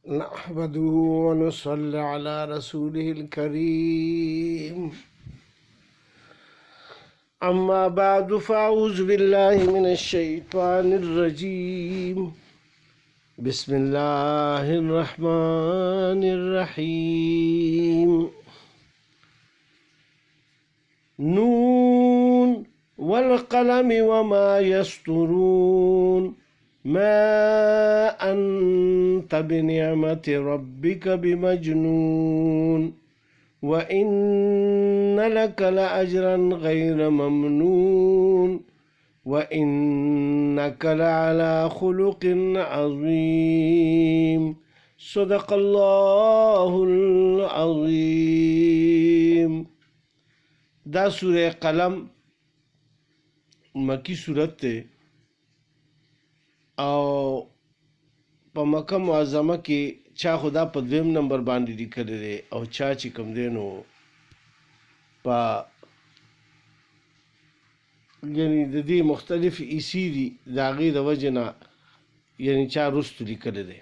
نحمده ونصلي على رسوله الكريم. أما بعد فأعوذ بالله من الشيطان الرجيم. بسم الله الرحمن الرحيم. نون والقلم وما يسطرون ما أنت بنعمة ربك بمجنون وإن لك لأجرا غير ممنون وإنك لعلى خلق عظيم. صدق الله العظيم. دا سورة قلم مکی صورت تے او په مکه معظمه کې چا خدا په دویم نمبر باندې لیکلی دی او چا چې کوم دی نو په یعنی د دې مختلف ایسی دي د هغې د وجې نه یعنی چا رستو لیکلی دی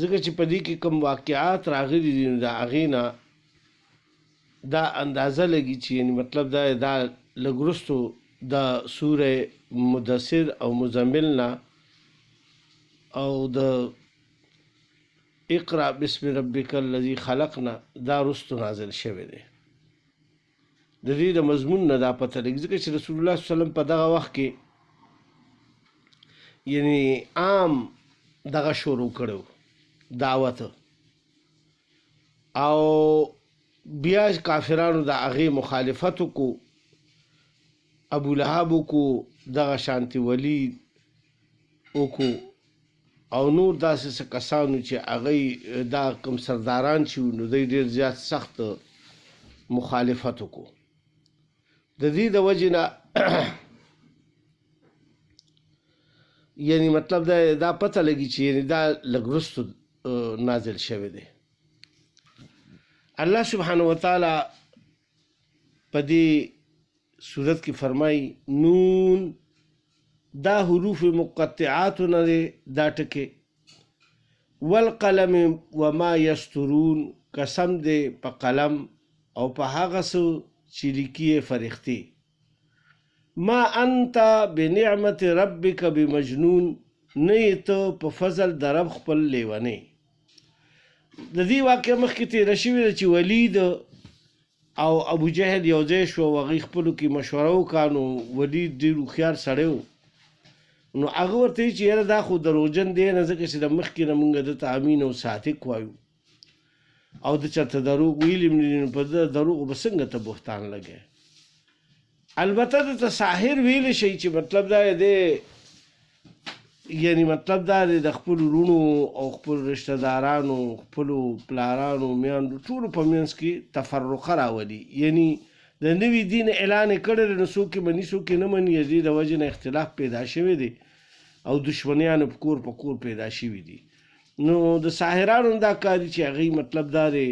ځکه چې په دې کې کوم واقعات راغلي دي نو د هغې نه دا اندازه لګي چې یعنی مطلب دا لږ وروستو د سوره مدثر او مزمل نه او د اقرا بسم ربک الذی خلق نه دا رستو نازل شوی دی. د دې د مضمون نه دا پته لګي ځکه چې رسول الله صلی الله علیه وسلم په دغه وخت کې یعنی عام دغه شروع کړو دعوت او بیا کافرانو د هغې مخالفت کو ابو لهب کو دغه شانتی ولید کو او نور داسې څه کسانو چې هغې دا کوم سرداران چې نو دوی ډېر زیات سخت مخالفت کو. د دې د وجې نه یعنی مطلب دا پته لګي چې یعنی دا لږ وروستو نازل شوی دی. الله سبحانه وتعالی په دې صورت کې فرمایي نون دا حروف مقطعات نه دی دا ټکي والقلم وما یسترون قسم دی په قلم او په هغه څه چې لیکي فرښتې ما انت بنعمت ربک بمجنون نه یې ته په فضل د رب خپل لیونی. د دې واقع مخکې تېره شوې ده چې ولید او ابو جهل یو ځای شو او هغوی خپلو کې مشوره وکړه نو ولید ډېر هوښیار سړی و نو هغه ورته وایي چې یاره دا خو دروغجن دی نه ځکه چې د مخکې نه مونږ دته امین او صادق وایو او د چېرته دروغ ویلي هم نو په ده دروغو به څنګه ته بهتان لګی. البته دته ساحر ویلی شي چې مطلب دا دی یعنی مطلب دا دی د خپلو وروڼو او خپلو رشته دارانو خپلو پلارانو میاندو ټولو په منځ کې تفرقه راولي یعنی د نوي دین اعلان یې کړی دی نو څوک یې مني څوک یې نه مني د دې د وجې نه اختلاف پیدا شوی دی او دشمنیانو په کور پیدا شوي دي. نو د ساحرانو دا کار دی چې هغوی مطلب دا دی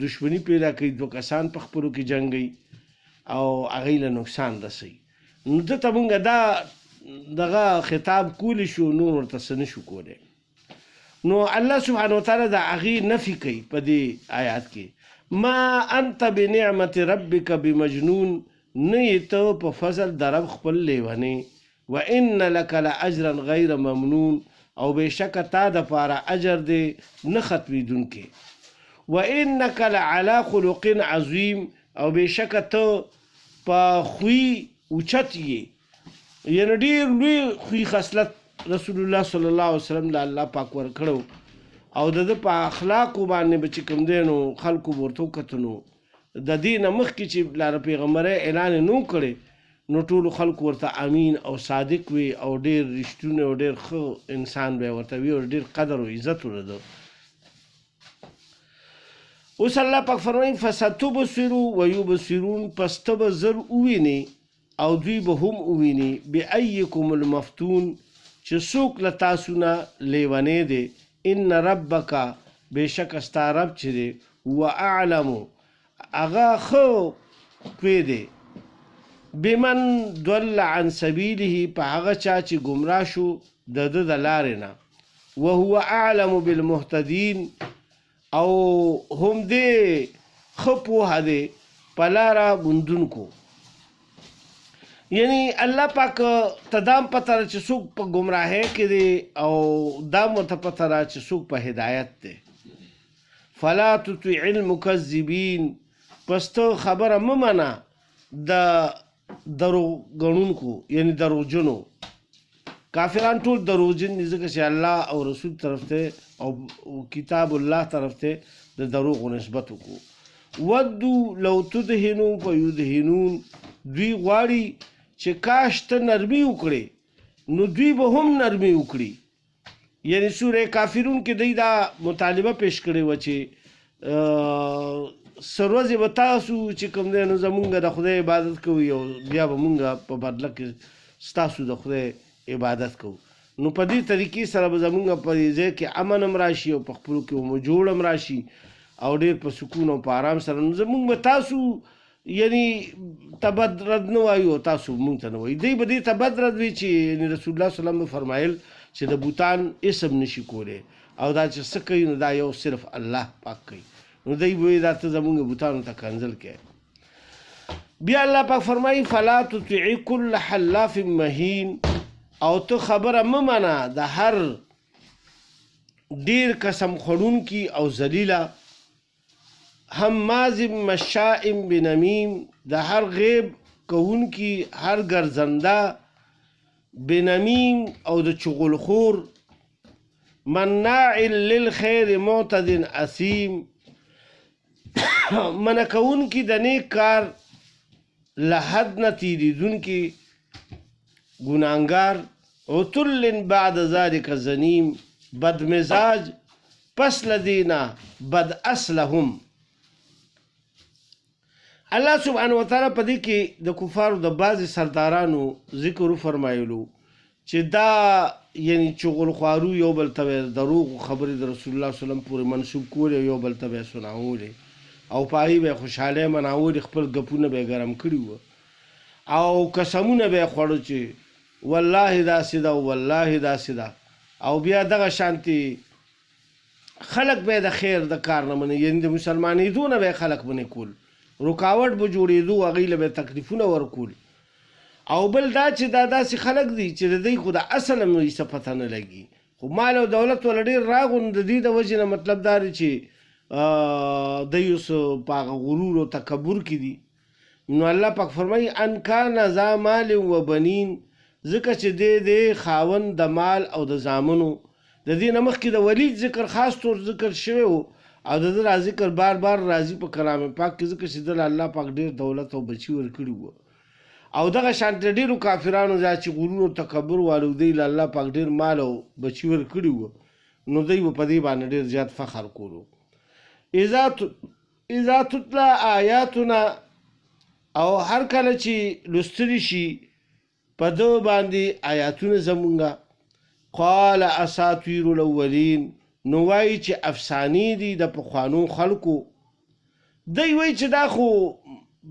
دشمني پیدا کوي دوه کسان په خپلو کې جنګوي او هغوی له نقصان رسوي. نو دته مونږ دا دغه خطاب کولی شو نور ورته څه نشو کولی. نو الله سبحانه وتعالی د هغې نفي کوي په دې آیات کې ما انت بنعمت ربک بمجنون نه یې ته په فضل د رب خپل لیونی وان لک لاجرا غیر ممنون او بېشکه تا دپاره اجر دی نه ختمېدونکی وانک لعلی خلق عظیم او بېشکه ته په خوی اوچت یې یعنی ډېر لوی خوی خصلت رسول الله صلی الله علیه وسلم له الله پاک ورکړو او د ده په اخلاقو باندې به چې کوم دی نو خلکو به ورته وکتو نو د دې نه مخکې چې پلاره پیغمبرۍ اعلان یې نه کړی نو ټولو خلکو ورته امین او صادق وي او ډېر رښتونی او ډېر ښه انسان به یې ورته وي او ډېر قدر او عزت ورده. اوس الله پاک فرمایي فستبصرو ویبصرون پس ته به زر ووینې او دوی به هم وویني بایکم المفتون چې څوک له تاسو نه لیونی دی ان ربک بېشکه ستا رب چې دی هو اعلمو هغه ښه پوی دی بمن ضل عن سبیله په هغه چا چې ګمراه شو د ده د لارې نه وهو اعلم بالمهتدین او هم دې ښه پوهه دی په لاره موندونکو. یعنی الله پاک ته دا هم پته ده چې څوک په ګمراهۍ کې دی او دا هم ورته پته ده چې څوک په هدایت دی. فلا تطع المکذبین، پس ته خبره مه منه د دروغ یعنی دروغجنو. کافران ټول دروغجن دي ځکه چې الله او رسول طرف ته او کتاب الله طرف ته د دروغو نسبت وکړو. ودو لو تدهنو فیدهنون، دوی غواړي چې کاش ته نرمي وکړي نو دوی به هم نرمي وکړي. یعنی سوره کافرون کې دوی دا مطالبه پیش کړې وه چې سروزې به تاسو چې کوم دی نو زمونږ د خدای عبادت کوئ او بیا به مونږ په بدله کې ستاسو د خدای عبادت کوو. نو په دې طریقې سره به زمونږ په دې ځای کې امن هم راشي او په خپلو کې مو جوړ هم راشي او ډېر په سکون او په آرام سره. نو زمونږ به تاسو یعنی تبد رد نه وایو او تاسو مونږ ته نه وایي. دوی به دې ته بد رد وي چې رسول الله صلی الله علیه وسلم فرمایل چې د بوتان اسم نشي کولی او دا چې څه کوي نو دا یو صرف الله پاک کوي. نو دوی به وایي دا ته زمونږ بوتانو ته کنځل کوي. بیا الله پاک فرمایي فلا تطع کل حلاف مهین، او ته خبره مه منه د هر ډیر قسم خوړونکي او ذلیله، هماز مشاء بنمیم، د هر غیب کوونکي هر ګرځنده، بنمیم او د چغلخور، مناع للخیر معتد اثیم، منع کوونکي د نیک کار له حد نه تیریدونکي ګناهګار، عتل بعد ذلك زنیم، بد مزاج پس لدینا بد اصلهم. الله سبحانه وتعالی په دې کې د کفارو د بعضې سردارانو ذکر وفرمایلو چې دا یعنی چغلخوارو یو بل ته دروغ خبرې د رسول الله صلی الله علیه وسلم پورې منسوب کولې، یو بل ته به یې سناولې او په هغې به یې خوشحالۍ مناولې، خپل ګپونه به یې ګرم کړي وه او قسمونه به یې خوړو چې والله داسې ده والله داسې ده. او بیا دغه شانتي خلق به د خیر د کار نه مني، یعنی د مسلمانېدو نه به یې خلق منې کول، رکاوټ به جوړېدو، هغوی له به تکلیفونه ورکول. او بل دا چې دا داسې خلق دي چې د دوی خو د اصل هم هیڅ پته نه لګي، خو مال او دولت وله ډېر راغو نو د دې د وجې نه مطلب دا دی چې دوی اوس په هغه غرور او تکبر کې دي. نو الله پاک فرمایي ان کان ذا مال و بنین، ځکه چې دی خاوند د مال او د زامنو. د دې نه مخکې د ولید ذکر خاص طور ذکر شوی و او د ده را ذکر بار بار راځي په کلام پاک کې، ځکه چې دله الله پاک ډېر دولت او بچي ورکړي وو. او دغه شانته ډېرو کافرانو دا چې غرور او تکبر والو دی له الله پاک ډېر مال او بچي ورکړي وو، نو دوی به په دې باندې ډېر زیات فخر کولو. اذا تتلا آیاتنا، او هر کله چې لوستلی شي په ده باندې آیاتونه زمونږه، قال اساطیر الاولین، نو وایي چې افسانې دي د پخوانو خلکو. دی وایي چې دا خو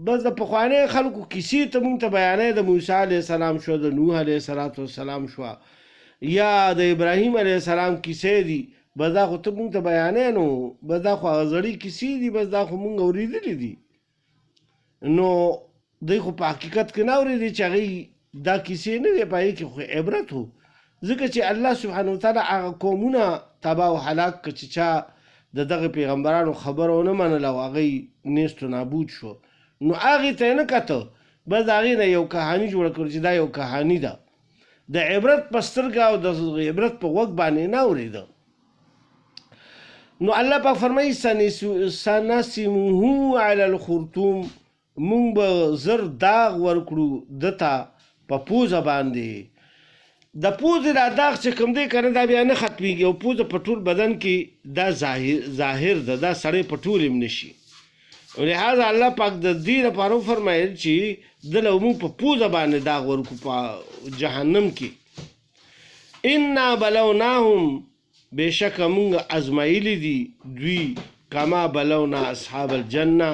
بس د پخواني خلکو کیسې ته مونږ ته بیانوي، د موسی علیه السلام شوه، د نوح علیه السلام شوه، یا د ابراهیم علیه السلام کیسې دي، بس دا خو ته مونږ ته بیانوي، نو بس دا خو هغه زړې کیسې دي، بس دا خو مونږ اورېدلې دي. نو دوی خو په حقیقت کې نه اورېدي چې هغوی دا کیسې نه دی، په هغې کې خو عبرت و، ځکه چې الله سبحانه وتعالی هغه قومونه تباه و هلاک کړه چې چا د دغه پیغمبرانو خبره ونه منله او هغوی نیست و نابود شو. نو هغې ته یې نه کته، بس د هغې نه یو کهاني جوړه کړو چې دا یو کهاني ده، د عبرت په سترګه او د عبرت په غوږ باندې نه اورېده. نو الله پاک فرمایي سنسمه علی الخرطوم، مونږ به زر داغ ورکړو دته په پوزه باندې. د پوزې دا داغ چې کوم دی که نه، دا بیا نه ختمیږي او پوزه په ټول بدن کې دا ظاهر ده، دا سړی په ټول هم نشي. لہذا الله پاک د دې لپاره وفرمایل چې دله مونږ په پوزه باندې داغ ورکړو په جهنم کې. انا بلوناهم، بېشکه مونږ ازمایلي دي دوی، کما بلونا اصحاب الجنه،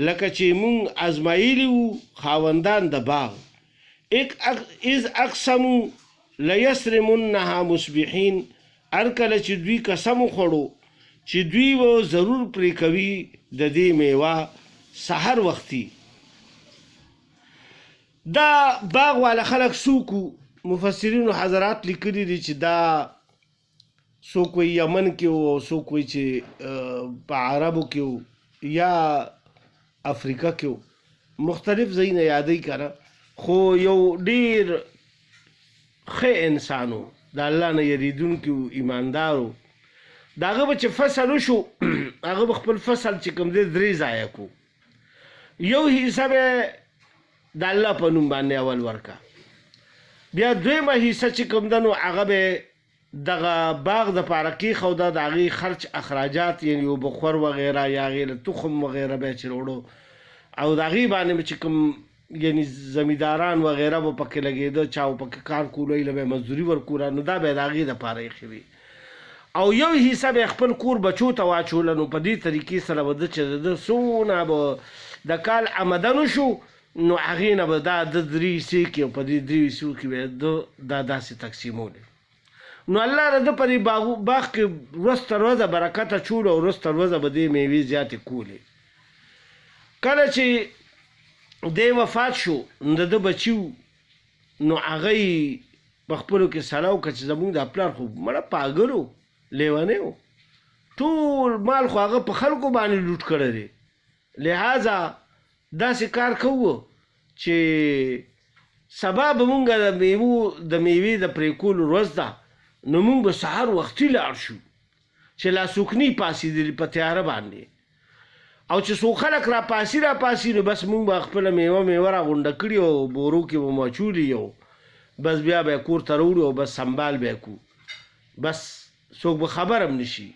لکه چې مونږ ازمایلي وو خاوندان د باغ. اذ اقسموا لیسرمنها مصبحین، هر کله چې دوی قسم وخوړو چې دوی به ضرور پرې کوي د دې میوه سحر وختي. دا باغ والا خلک څوک مفسرینو حضرات لیکلي دي چې دا څوک وایي یمن کې و او څوک وایي چې په عربو کې و یا افریقا کې و، مختلف ځایونه یادوي که نه، خو یو ډېر ښه انسان و، د الله نه یریدونکی و، ایماندار و. د هغه به چې فصل وشو هغه به خپل فصل چې کوم دی 3 ځایه کو. یو حصه به د الله په نوم باندې اول ورکه، بیا دویمه حصه چې کوم ده نو هغه به دغه باغ د پاره کېښوده، د هغې خرچ اخراجات یعنې یو بخور وغیره یا هغې له تخم وغیره به یې چې وړو او د هغې باندې به چې کوم یعنې زمینداران وغیره به پکې لګېده، چا به پکې کار کولو، ایله به یې مزدوري ورکوله، نو دا به یې د هغې دپاره ایښې وي. او یو حصه به خپل کور بچو ته واچوله. نو په دې طریقې سره به ده چې د څونه به د کال آمدن وشو نو هغې نه به دا د 3 حصې کې او په دې 3 حصو کې به ده دا داسې تقسیمولی. نو الله د ده په دې باغ کې ورځ تر ورځه برکت اچولو او ورځ تر ورځه به دې میوې زیاتې کولې. کله چې دی وفات شو نو د ده بچي نو هغه یې په خپلو کې سلا وکړه چې زمونږ دا پلار خو مړه پاګل و، لیونی و، ټول مال خو هغه په خلکو باندې لوټ کړی دی، لہذا داسې کار کوو چې سبا به مونږ د میوې د پرې کولو ورځ ده نو مونږ به سهار وختي لاړ شو چې لا څوک نه پاسېدلي په تیاره باندې، او چې څو خلک را پاسي نو بس مونږ به خپله میوه را غونډه کړي او بورو کې به مو اچولي یو، بس بیا به یې کور ته راوړو او بس سنبال به یې کو، بس څوک به خبر هم نشي.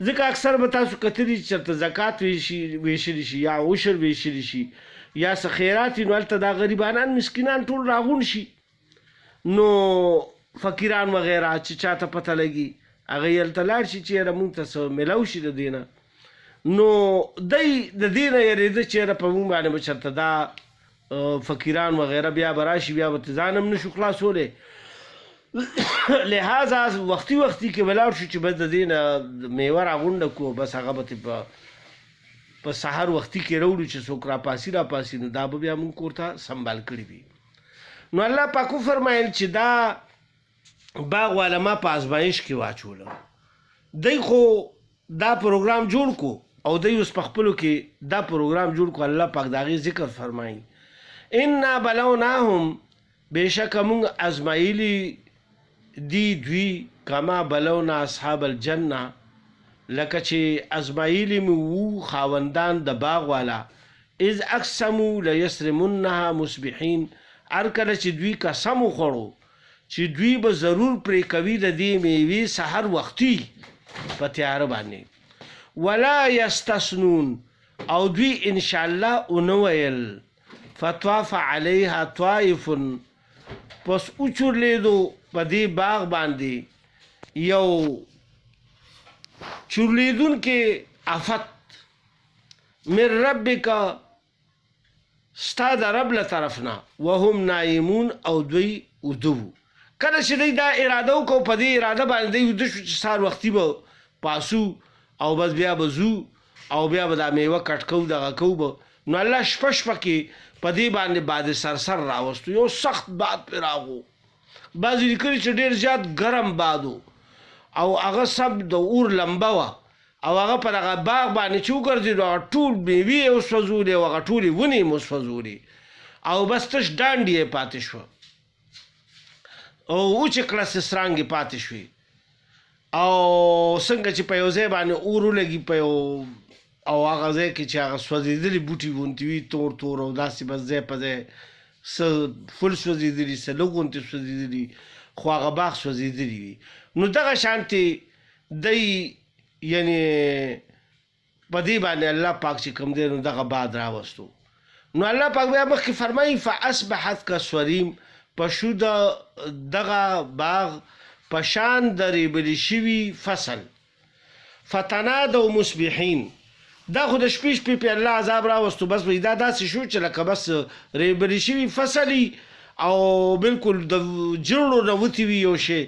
ځکه اکثر به تاسو کتلي چې چېرته زکات ویشلی شي یا عشر ویشلی شي یا څه خیرات وي نو هلته دا غریبانان مسکینان ټول راغونډ شي، نو فقیران وغیره چې چاته پته لګي هغه یې هلته لاړ شي چې یاره مونږ ته څه میلاو شي د دې نه. نو دی د دې نه یېرېده چې یاره په مونږ باندې به چېرته دا فقیران وغیره بیا به راشي، بیا به ځان هم نشو خلاصولی، لہذا وختي کې به لاړ شو چې بس د دې نه میوه راغونډه کړو، بس هغه به په سهار وختي کې راوړو چې څوک راپاسي نو دا به بیا مونږ کور ته سنبال کړي وي. نو الله پاک وفرمایل چې دا باغ والا ما په ازمایش کې واچوله، دی خو دا پروګرام جوړ کو او دی اوس په خپلو کې دا پروګرام جوړ کو. الله پاک د هغې ذکر فرمایي انا بلوناهم، بېشکه مونږ ازمایلي دی دوی کما بلونا اصحاب الجنه، لکه چې ازمایلي مې وو خاوندان د باغ والا، اذ اقسموا لیسرمنها مصبحین، هر کله چې دوی قسم وخوړو چې دوی به ضرور پرې کوي د دې میوې سحر وختي په تیاره باندې، ولا یستثنون، او دوی انشاءالله ونه ویل، فطاف علیها طائف، پس اوچورلیدو په دې باغ باندې یو چورلیدونکې آفت، من ربک، ستا د رب له طرف نه، وهم نایمون، او دوی وده وو. کله چې دی دا اراده وکړو په دې اراده باندې دی وده شو چې سهار وختي به پاسو او بس بیا به ځو او بیا به دا میوه کټ کوو دغه کوو به، نو الله شپه کې په دې باندې باد سرسر راوستو، یو سخت باد پرې راغو، بعضې لیکلي چې ډېر زیات ګرم باد و او هغه سب د اور لمبه وه او هغه په دغه باغ باندې چې وګرځېدو هغه ټول میوې یې وسوځولې او هغه ټولې ونې یې وسوځولې او بس تش ډانډې یې پاتې شوه او وچې کړسې سرانګې پاتې شوې، او څنګه چې په یو ځای باندې اور ولګي په یو او هغه ځای کې چې هغه سوځېدلي بوټي غوندې وي تور او داسې بس ځای په ځای څه فل سوځېدلي څه لږ غوندې سوځېدلي خو هغه باغ سوځېدلي وي. نو دغه شانتې دی یعنې په دې باندې الله پاک چې کوم دی نو دغه باد راوستو. نو الله پاک بیا مخکې فرمایي فاصبحت کالصریم، په شو دغه باغ په شان د ریبلي شوي فصل، فتنادوا مصبحین، دا خو د شپې په الله عذاب راوستو، بس دا داسې شو چې لکه بس ریبلي شوي فصل او بالکل د جوړو نه وتې وي یو شی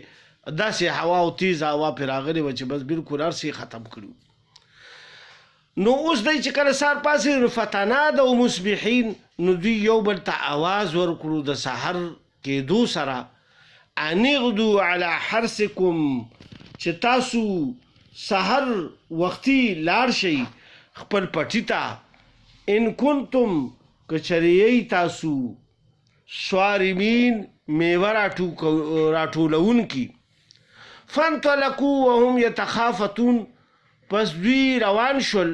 داسې هوا او تیز هوا پرې راغلې وه چې بس بلکل هر څه ختم کړو. نو اوس دی چې کله سهار پاڅېدل نو فتنادوا مصبحین، نو دوی یو بل ته آواز ورکړو د سحر کېدو سره، ان اغدوا علی حرثکم، چې تاسو سحر وختي لاړ شئ خپل پټي ته، ان کنتم که چرې تاسو صارمین میوه راټولونکي. فانطلقوا وهم یتخافتون، پس دوی روان شول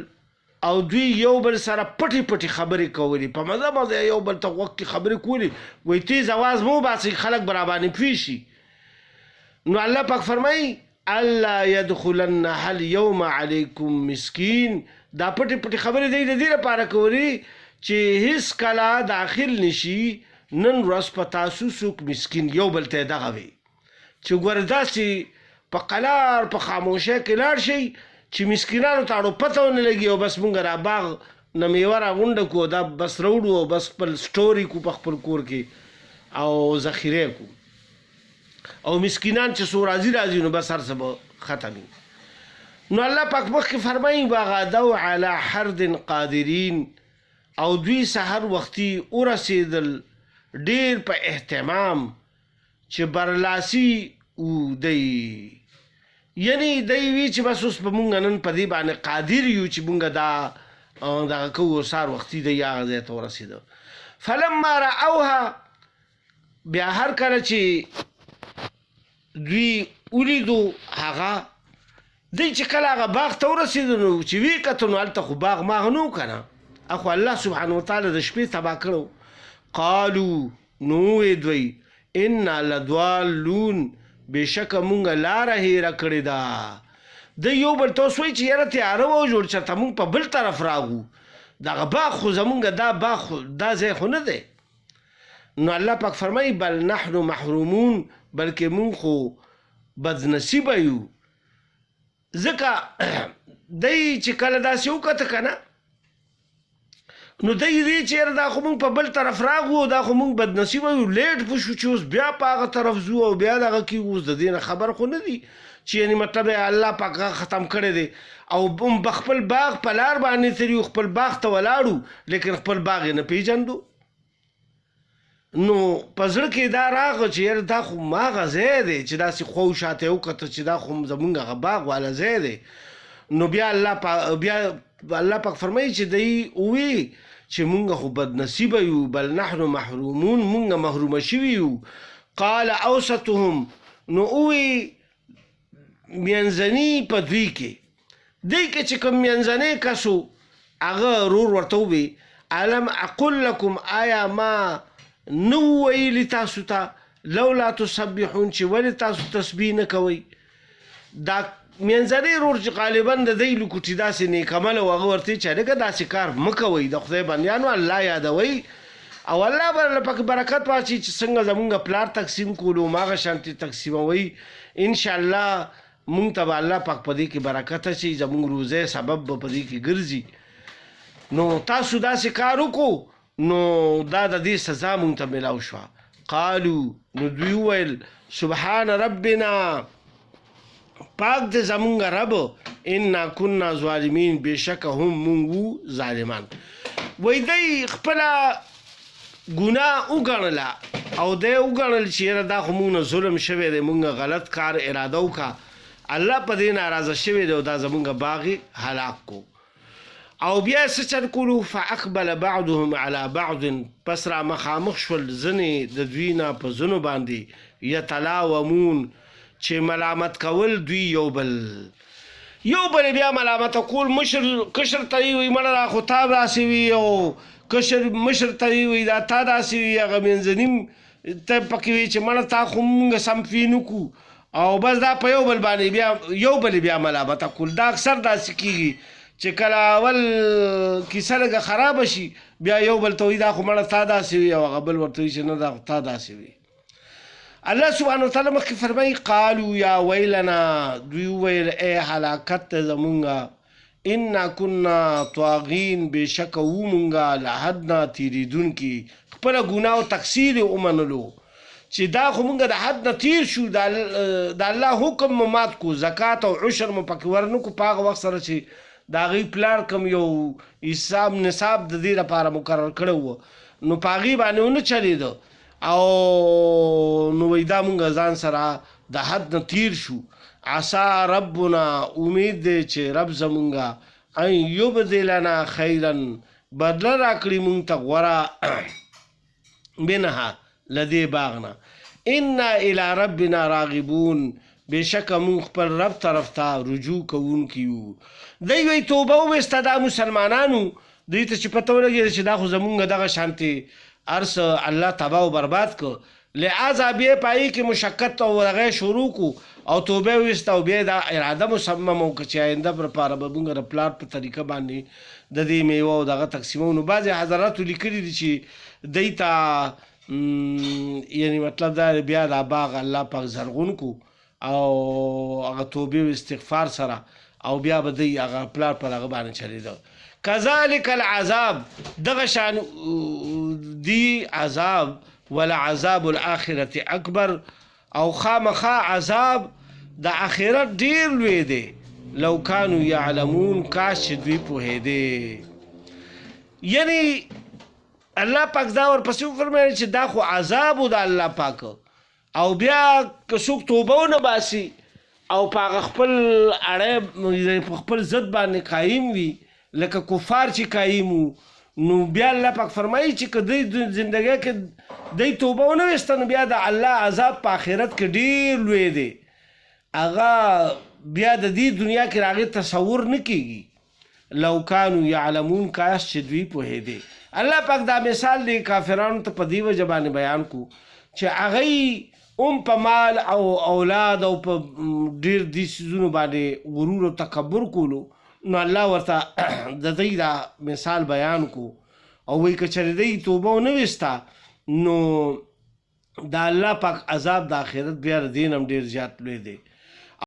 او دوی یو بل سره پټې پټې خبرې کولې، په مزه مزه یو بل ته غوږ کې خبرې کولې، وایي تیز اواز مو باسئ خلک به راباندې پوه شي. نو الله پاک فرمایي الا يدخلنها اليوم علیکم مسکین، دا پټې پټې خبرې دی د دې لپاره کولې چې هیڅ کله داخل نشي نن ورځ په تاسو څوک مسکین، یو بل ته دغه وي چې ګوره داسې په قلار په خاموشۍ کې لاړ شئ چې مسکینانو ته اړو پته ونه لګي او بس مونږ را باغ نه میوه راغونډه کړو، دا بس راوړو او بس خپل سټوري کو په خپل کور کې او ذخیره کو، او مسکینان چې څو راځي نو بس هر څه به ختمي. نو الله پاک مخکې فرمایي وغدوا علی حرد قادرین، او دوی سحر وختي ورسېدل ډېر په اهتمام چې برلاسي دی، یعنی دی وی چې بس اوس به مونږ نن په دې باندې قادر یو چې مونږ دغه کوو سهار وختي دی هغه ځای ته ورسېده. فلما رأوها، بیا هر کله چې دوی ولیدو هغه، دی چې کله هغه باغ ته ورسېدو نو چې وی کتو نو هلته خو باغ ماغ نه و که نه، اخو الله سبحانه وتعالی د شپې تباه کړو. قالو، نو وویې دوی انا لضالون، بېشکه مونږ لاره هیره کړې ده. د یو بل ته اوس وایي چې یاره تیاره وه جوړ چېرته مونږ په بل طرف راغو، دغه باغ خو زمونږ دا باغ خو دا ځای خو نه دی. نو الله پاک فرمایي بل نحن محرومون، بلکې مونږ خو بدنصیبه یو، ځکه دی چې کله داسې وکته که نه نو دی دی چې یاره دا خو مونږ په بل طرف راغو، دا خو مونږ بدنصیبه یو، لیټ پوه شو چې اوس بیا په هغه طرف ځو او بیا دغه کېږو، اوس د دې نه خبر خو نه دي چې یعنې مطلب الله پاک ختم کړی دی، او به خپل باغ په لار باندې تېري، خپل باغ ته ولاړو لیکن خپل باغ یې نه پېژندو. نو په زړه کې دا راغله چې یاره دا خو ماغه ځای دی چې داسې خو شاته یې وکته چې دا خو زمونږ هغه باغ والا ځای دی. نو بیا الله پاک فرمایي چې دی ووی چې مونږ خو بدنصیبه یو، بل نحن محرومون، مونږ محرومه شوي یو. قال اوسطهم، نو ووی منځني په دوی کې، دی کې چې کوم منځنی کس و هغه رور ورته ووی الم اقل لکم، آیا ما نو ویلي تاسو ته لولا تسبحون، چې ولې تاسو تسبیح نه کوئ. دا منځنی رور چې غالبا د دی لوکوټي داسې نیکعمله و، هغه ورته چې هلکه داسې کار مه کوئ، د خدای بندیانو الله یادوئ او الله به پکې برکت واچي چې څنګه زمونږ پلار تقسیم کولو هماغه شانتې تقسیموئ. انشاءالله مونږ ته به الله پاک په دې کې برکت اچوي، زمونږ روزۍ سبب به په دې کې ګرځي. نو تاسو داسې کار وکړو نو دا د دې سزا مونږ ته میلاو شوه. قالو، نو دوی وویل سبحان ربنا، پاک د زمونږ رب، انا کنا ظالمین، بېشکه هم مونږ وو ظالمان. وایي دی خپله ګناه وګڼله او دی وګڼل چې یاره دا خو مونږ نه ظلم شوی دی، مونږ غلط کار اراده وکړه، الله په دې ناراضه شوی دی او دا زمونږ باغ هلاک کو. او بیا څه چل کولو، فاقبل بعضهم على بعض، پس را مخامخ شول ځنې د دوی نه په ځنو باندې، یتلاومون، چې ملامت کول دوی یو بل بیا ملامت کول. کشر ته یې وایي مړه دا خو تا داسې وي، او مشر ته یې وایي دا تا داسې وي، هغه منځني ته پکې وایي چې مړه تا خو مونږ سم فی نه کړو، او بس دا په یو بل باندې بیا ملامت کول. دا اکثر داسې کېږي چې کله اول کیسه لږه خرابه شي بیا یو بل ته وایي دا خو مړه تا داسې وي، او هغه بل ورته وایي چې نه دا تا داسې وي. الله سبحانه وتعالی مخکې فرمایي قالو یا ویلنا، دوی وویل ای هلاکت ته زمونږه، انا کنا طاغین، بېشکه وو مونږه له حد نه تېرېدونکي، خپله ګناه او تقصیر یې ومنلو چې دا خو مونږ د حد نه تیر شو د الله حکم مو مات کو زکات او عشر مو پکې ورنکو په هغه وخت سره چې د هغوی پلار کوم یو حساب نصاب د دې لپاره مقرر کړی و نو په هغې باندې ونه چلېده او نو وایي دا مونږ ځان سره د حد نه تیر شو عسا ربنا امید دی چې رب زمونږه ان یبدلنا خیرا بدله راکړي مونږ ته غوره منها لدې باغ نه انا الی ربنا راغبون بېشکه مونږ خپل رب طرف ته رجوع کوونکي یو دی وایي توبه وویسته دا مسلمانانو دوی ته چې پته ولګېده چې دا خو زمونږ دغه شانتې هر څه الله تباه و برباد کړ لہذا بیا په هغې کې مشقت او هغه شروع کړو او توبه وویسته او بیا دا اراده مصمم وکړه چې آینده پرپاره به مونږ د پلار په طریقه باندې د دې میوه او دغه تقسیمو نو بعضې حضراتو لیکلي دي چې دی ته یعنی مطلب دا بیا دا باغ الله پاک زرغون کو او هغه توبې و استغفار سره او بیا به دی هغه پلار پر هغه باندې چلېده کذلک العذاب دغه شان دی عذاب ولعذاب الآخرة اکبر او خامخا عذاب د آخرت ډیر لوی دی لو کانوا یعلمون کاش چې دوی پوهېدې یعنی الله پاک دا ورپسې وفرمایل چې دا خو عذاب و د الله پاک او بیا که څوک توبه ونه باسي او په هغه خپل اړه په خپل ضد باندې قایم وي لکه کفار چې قایم وو نو بیا الله پاک فرمایي چې که دوی زندګۍ کې دوی توبه ونه ویسته نو بیا د الله عذاب په آخرت کې ډېر لوی دی هغه بیا د دې دنیا کې هغې تصور نه کېږي لو کانوا یعلمون کاش چې دوی پوهېدې الله پاک دا مثال دی کافرانو ته په دې وجه باندې بیان کو چې هغوی په مال او اولاد او په ډېر دې څیزونو باندې غرور او تکبر کولو نو الله ورته د دوی دا مثال بیان کو او وایي که چېرې دوی توبه ونه ویسته نو د الله پاک عذاب د آخرت بیا د دې نه هم ډېر زیات لوی دی